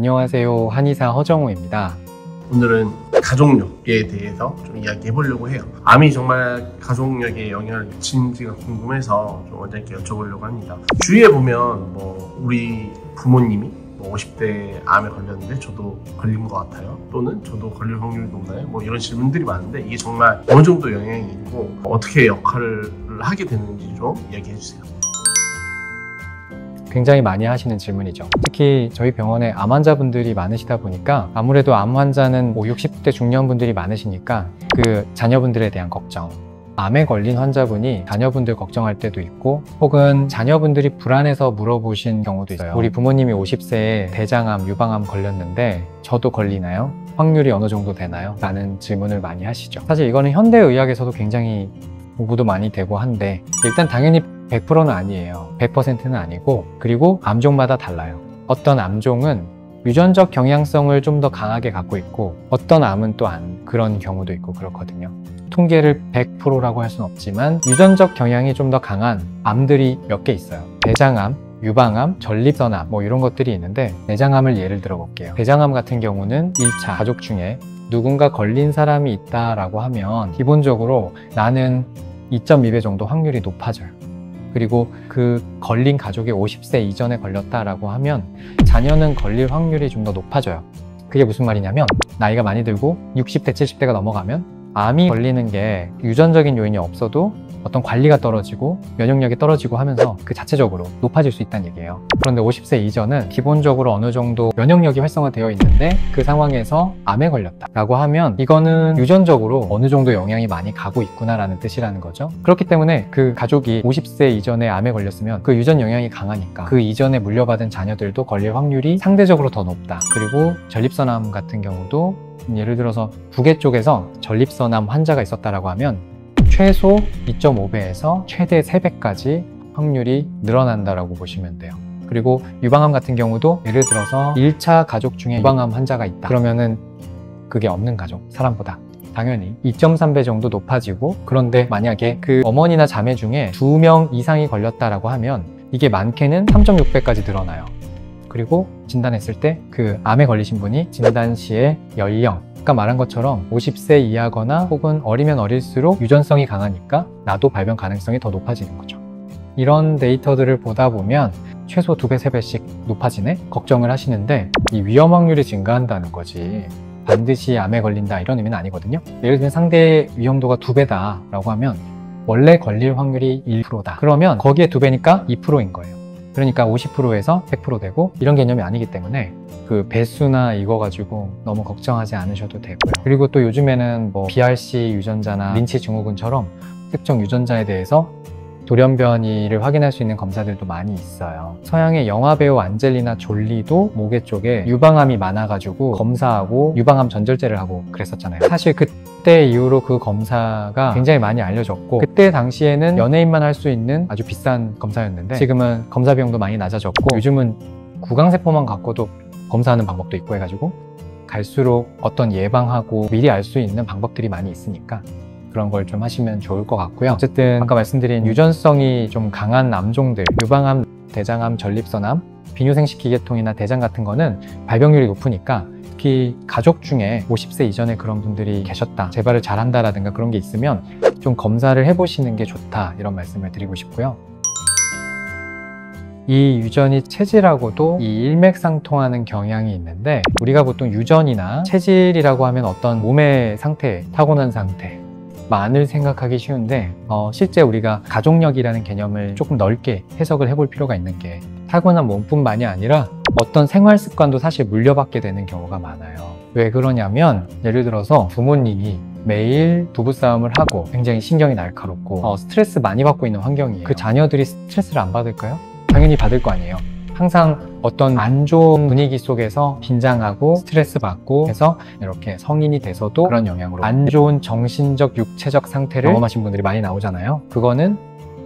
안녕하세요. 한의사 허정호입니다. 오늘은 가족력에 대해서 좀 이야기해 보려고 해요. 암이 정말 가족력에 영향을 미치는지가 궁금해서 좀 원장님께 여쭤보려고 합니다. 주위에 보면 우리 부모님이 50대 암에 걸렸는데 저도 걸린 것 같아요, 또는 저도 걸릴 확률이 높나요? 이런 질문들이 많은데 이게 정말 어느 정도 영향이 있고 어떻게 역할을 하게 되는지 좀 이야기해 주세요. 굉장히 많이 하시는 질문이죠. 특히 저희 병원에 암 환자분들이 많으시다 보니까 아무래도 암 환자는 60대 중년분들이 많으시니까 그 자녀분들에 대한 걱정, 암에 걸린 환자분이 자녀분들 걱정할 때도 있고, 혹은 자녀분들이 불안해서 물어보신 경우도 있어요. 우리 부모님이 50세에 대장암, 유방암 걸렸는데 저도 걸리나요? 확률이 어느 정도 되나요? 라는 질문을 많이 하시죠. 사실 이거는 현대의학에서도 굉장히 공부도 많이 되고 한데, 일단 당연히 100%는 아니에요. 100%는 아니고, 그리고 암종마다 달라요. 어떤 암종은 유전적 경향성을 좀 더 강하게 갖고 있고, 어떤 암은 또 그런 경우도 있고 그렇거든요. 통계를 100%라고 할 수는 없지만 유전적 경향이 좀 더 강한 암들이 몇 개 있어요. 대장암, 유방암, 전립선암 이런 것들이 있는데, 대장암을 예를 들어 볼게요. 대장암 같은 경우는 1차 가족 중에 누군가 걸린 사람이 있다라고 하면 기본적으로 나는 2.2배 정도 확률이 높아져요. 그리고 그 걸린 가족이 50세 이전에 걸렸다라고 하면 자녀는 걸릴 확률이 좀 더 높아져요. 그게 무슨 말이냐면, 나이가 많이 들고 60대, 70대가 넘어가면 암이 걸리는 게 유전적인 요인이 없어도 어떤 관리가 떨어지고 면역력이 떨어지고 하면서 그 자체적으로 높아질 수 있다는 얘기예요. 그런데 50세 이전은 기본적으로 어느 정도 면역력이 활성화되어 있는데 그 상황에서 암에 걸렸다라고 하면 이거는 유전적으로 어느 정도 영향이 많이 가고 있구나라는 뜻이라는 거죠. 그렇기 때문에 그 가족이 50세 이전에 암에 걸렸으면 그 유전 영향이 강하니까 그 이전에 물려받은 자녀들도 걸릴 확률이 상대적으로 더 높다. 그리고 전립선암 같은 경우도 예를 들어서 부계 쪽에서 전립선암 환자가 있었다라고 하면 최소 2.5배에서 최대 3배까지 확률이 늘어난다라고 보시면 돼요. 그리고 유방암 같은 경우도 예를 들어서 1차 가족 중에 유방암 환자가 있다. 그러면은 그게 없는 가족, 사람보다 당연히 2.3배 정도 높아지고, 그런데 만약에 그 어머니나 자매 중에 2명 이상이 걸렸다라고 하면 이게 많게는 3.6배까지 늘어나요. 그리고 진단했을 때 그 암에 걸리신 분이 진단 시에 연령, 아까 말한 것처럼 50세 이하거나 혹은 어리면 어릴수록 유전성이 강하니까 나도 발병 가능성이 더 높아지는 거죠. 이런 데이터들을 보다 보면 최소 2배, 3배씩 높아지네? 걱정을 하시는데, 이 위험 확률이 증가한다는 거지 반드시 암에 걸린다 이런 의미는 아니거든요. 예를 들면 상대 위험도가 2배다 라고 하면 원래 걸릴 확률이 1%다. 그러면 거기에 2배니까 2%인 거예요. 그러니까 50%에서 100% 되고, 이런 개념이 아니기 때문에 그 배수나 이거 가지고 너무 걱정하지 않으셔도 되고요. 그리고 또 요즘에는 BRC 유전자나 린치 증후군처럼 특정 유전자에 대해서 돌연변이를 확인할 수 있는 검사들도 많이 있어요. 서양의 영화배우 안젤리나 졸리도 모계 쪽에 유방암이 많아가지고 검사하고 유방암 전절제를 하고 그랬었잖아요. 사실 그때 이후로 그 검사가 굉장히 많이 알려졌고, 그때 당시에는 연예인만 할 수 있는 아주 비싼 검사였는데 지금은 검사 비용도 많이 낮아졌고, 요즘은 구강세포만 갖고도 검사하는 방법도 있고 해가지고 갈수록 어떤 예방하고 미리 알 수 있는 방법들이 많이 있으니까 그런 걸 좀 하시면 좋을 것 같고요. 어쨌든 아까 말씀드린 유전성이 좀 강한 암종들, 유방암, 대장암, 전립선암, 비뇨생식기계통이나 대장 같은 거는 발병률이 높으니까 특히 가족 중에 50세 이전에 그런 분들이 계셨다, 재발을 잘한다라든가 그런 게 있으면 좀 검사를 해보시는 게 좋다, 이런 말씀을 드리고 싶고요. 이 유전이 체질하고도 이 일맥상통하는 경향이 있는데, 우리가 보통 유전이나 체질이라고 하면 어떤 몸의 상태, 타고난 상태 만을 생각하기 쉬운데, 실제 우리가 가족력이라는 개념을 조금 넓게 해석을 해볼 필요가 있는 게, 타고난 몸뿐만이 아니라 어떤 생활 습관도 사실 물려받게 되는 경우가 많아요. 왜 그러냐면, 예를 들어서 부모님이 매일 부부싸움을 하고 굉장히 신경이 날카롭고 스트레스 많이 받고 있는 환경이에요. 그 자녀들이 스트레스를 안 받을까요? 당연히 받을 거 아니에요. 항상 어떤 안 좋은 분위기 속에서 긴장하고 스트레스 받고 해서 이렇게 성인이 돼서도 그런 영향으로 안 좋은 정신적, 육체적 상태를 경험하신 분들이 많이 나오잖아요. 그거는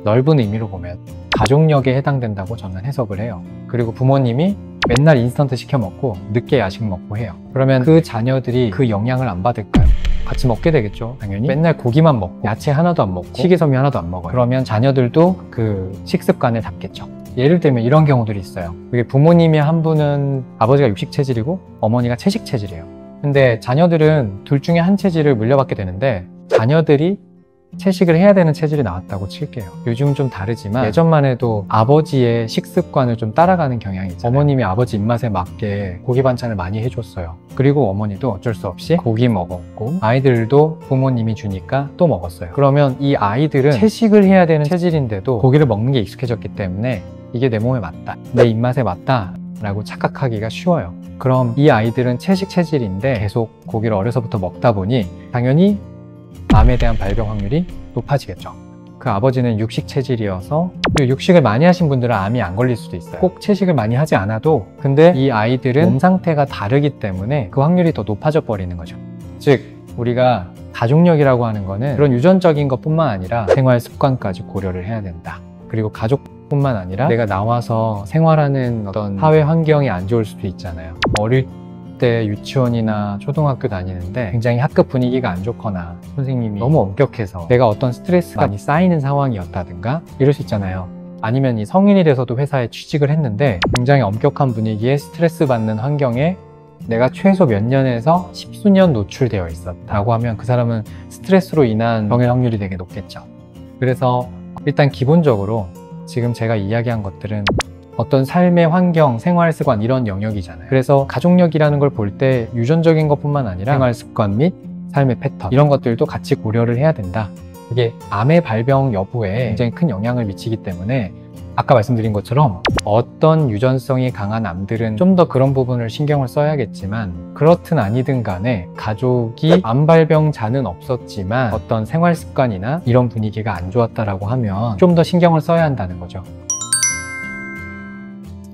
넓은 의미로 보면 가족력에 해당된다고 저는 해석을 해요. 그리고 부모님이 맨날 인스턴트 시켜 먹고 늦게 야식 먹고 해요. 그러면 그 자녀들이 그 영향을 안 받을까요? 같이 먹게 되겠죠, 당연히. 맨날 고기만 먹고 야채 하나도 안 먹고 식이섬유 하나도 안 먹어요. 그러면 자녀들도 그 식습관을 잡겠죠. 예를 들면 이런 경우들이 있어요. 이게 부모님이 한 분은 아버지가 육식 체질이고 어머니가 채식 체질이에요. 근데 자녀들은 둘 중에 한 체질을 물려받게 되는데 자녀들이 채식을 해야 되는 체질이 나왔다고 칠게요. 요즘은 좀 다르지만 예전만 해도 아버지의 식습관을 좀 따라가는 경향이 있잖아요. 어머님이 아버지 입맛에 맞게 고기 반찬을 많이 해줬어요. 그리고 어머니도 어쩔 수 없이 고기 먹었고 아이들도 부모님이 주니까 또 먹었어요. 그러면 이 아이들은 채식을 해야 되는 체질인데도 고기를 먹는 게 익숙해졌기 때문에 이게 내 몸에 맞다, 내 입맛에 맞다 라고 착각하기가 쉬워요. 그럼 이 아이들은 채식 체질인데 계속 고기를 어려서부터 먹다 보니 당연히 암에 대한 발병 확률이 높아지겠죠. 그 아버지는 육식 체질이어서 육식을 많이 하신 분들은 암이 안 걸릴 수도 있어요. 꼭 채식을 많이 하지 않아도 근데 이 아이들은 몸 상태가 다르기 때문에 그 확률이 더 높아져 버리는 거죠. 즉 우리가 가족력이라고 하는 거는 그런 유전적인 것뿐만 아니라 생활 습관까지 고려를 해야 된다. 그리고 가족뿐만 아니라 내가 나와서 생활하는 어떤 사회 환경이 안 좋을 수도 있잖아요. 어릴 때 유치원이나 초등학교 다니는데 굉장히 학급 분위기가 안 좋거나 선생님이 너무 엄격해서 내가 어떤 스트레스가 많이 쌓이는 상황이었다든가 이럴 수 있잖아요. 아니면 이 성인이 돼서도 회사에 취직을 했는데 굉장히 엄격한 분위기에 스트레스 받는 환경에 내가 최소 몇 년에서 십수년 노출되어 있었다고 하면 그 사람은 스트레스로 인한 병의 확률이 되게 높겠죠. 그래서 일단 기본적으로 지금 제가 이야기한 것들은 어떤 삶의 환경, 생활 습관 이런 영역이잖아요. 그래서 가족력이라는 걸 볼 때 유전적인 것뿐만 아니라 생활 습관 및 삶의 패턴 이런 것들도 같이 고려를 해야 된다. 이게 암의 발병 여부에 굉장히 큰 영향을 미치기 때문에 아까 말씀드린 것처럼 어떤 유전성이 강한 암들은 좀 더 그런 부분을 신경을 써야겠지만 그렇든 아니든 간에 가족이 암 발병자는 없었지만 어떤 생활 습관이나 이런 분위기가 안 좋았다라고 하면 좀 더 신경을 써야 한다는 거죠.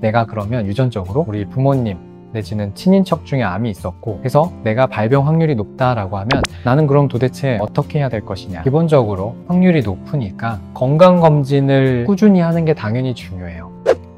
내가 그러면 유전적으로 우리 부모님 내지는 친인척 중에 암이 있었고 그래서 내가 발병 확률이 높다라고 하면 나는 그럼 도대체 어떻게 해야 될 것이냐. 기본적으로 확률이 높으니까 건강검진을 꾸준히 하는 게 당연히 중요해요.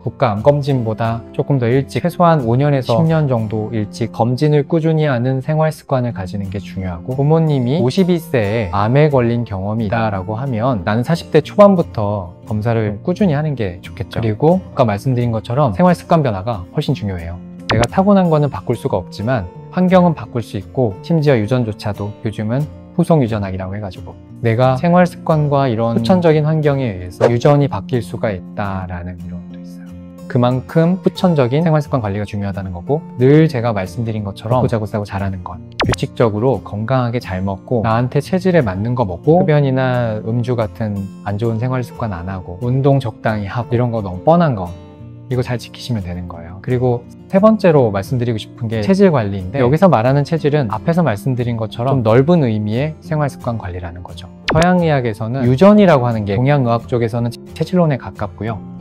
국가암검진보다 조금 더 일찍 최소한 5년에서 10년 정도 일찍 검진을 꾸준히 하는 생활 습관을 가지는 게 중요하고 부모님이 52세에 암에 걸린 경험이 있다라고 하면 나는 40대 초반부터 검사를 꾸준히 하는 게 좋겠죠. 그리고 아까 말씀드린 것처럼 생활 습관 변화가 훨씬 중요해요. 내가 타고난 거는 바꿀 수가 없지만 환경은 바꿀 수 있고 심지어 유전조차도 요즘은 후속 유전학이라고 해가지고 내가 생활 습관과 이런 후천적인 환경에 의해서 유전이 바뀔 수가 있다라는 이론도 있어요. 그만큼 후천적인 생활습관 관리가 중요하다는 거고 늘 제가 말씀드린 것처럼 먹고 자고 싸고 잘하는 것 규칙적으로 건강하게 잘 먹고 나한테 체질에 맞는 거 먹고 흡연이나 음주 같은 안 좋은 생활습관 안 하고 운동 적당히 하고 이런 거 너무 뻔한 거 이거 잘 지키시면 되는 거예요. 그리고 세 번째로 말씀드리고 싶은 게 체질 관리인데 여기서 말하는 체질은 앞에서 말씀드린 것처럼 좀 넓은 의미의 생활습관 관리라는 거죠. 서양의학에서는 유전이라고 하는 게 동양의학 쪽에서는 체질론에 가깝고요.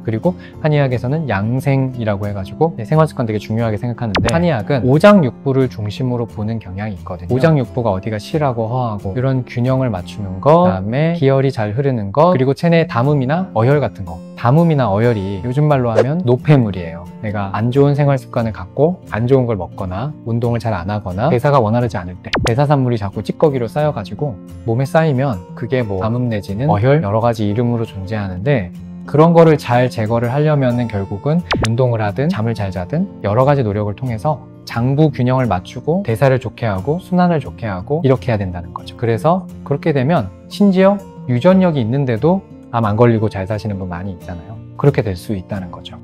그리고 한의학에서는 양생이라고 해가지고 생활습관 되게 중요하게 생각하는데 한의학은 오장육부를 중심으로 보는 경향이 있거든요. 오장육부가 어디가 실하고 허하고 이런 균형을 맞추는 거, 그다음에 기혈이 잘 흐르는 거, 그리고 체내 담음이나 어혈 같은 거. 담음이나 어혈이 요즘 말로 하면 노폐물이에요. 내가 안 좋은 생활습관을 갖고 안 좋은 걸 먹거나 운동을 잘 안 하거나 대사가 원활하지 않을 때 대사산물이 자꾸 찌꺼기로 쌓여가지고 몸에 쌓이면 그게 뭐 담음 내지는 어혈 여러 가지 이름으로 존재하는데 그런 거를 잘 제거를 하려면은 결국은 운동을 하든 잠을 잘 자든 여러 가지 노력을 통해서 장부 균형을 맞추고 대사를 좋게 하고 순환을 좋게 하고 이렇게 해야 된다는 거죠. 그래서 그렇게 되면 심지어 유전력이 있는데도 암 안 걸리고 잘 사시는 분 많이 있잖아요. 그렇게 될 수 있다는 거죠.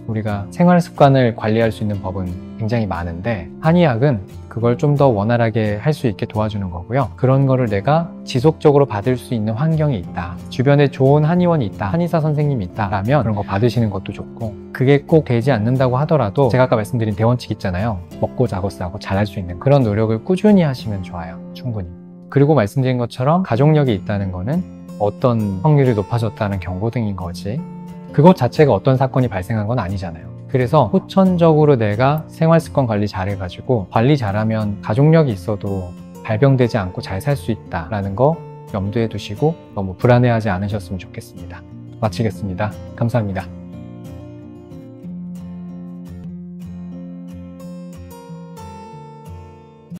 우리가 생활 습관을 관리할 수 있는 법은 굉장히 많은데 한의학은 그걸 좀 더 원활하게 할 수 있게 도와주는 거고요. 그런 거를 내가 지속적으로 받을 수 있는 환경이 있다. 주변에 좋은 한의원이 있다. 한의사 선생님이 있다. 라면 그런 거 받으시는 것도 좋고 그게 꼭 되지 않는다고 하더라도 제가 아까 말씀드린 대원칙 있잖아요. 먹고 자고 싸고 잘할 수 있는 그런 노력을 꾸준히 하시면 좋아요. 충분히. 그리고 말씀드린 것처럼 가족력이 있다는 거는 어떤 확률이 높아졌다는 경고등인 거지 그것 자체가 어떤 사건이 발생한 건 아니잖아요. 그래서 후천적으로 내가 생활습관 관리 잘해가지고 관리 잘하면 가족력이 있어도 발병되지 않고 잘 살 수 있다라는 거 염두에 두시고 너무 불안해하지 않으셨으면 좋겠습니다. 마치겠습니다. 감사합니다.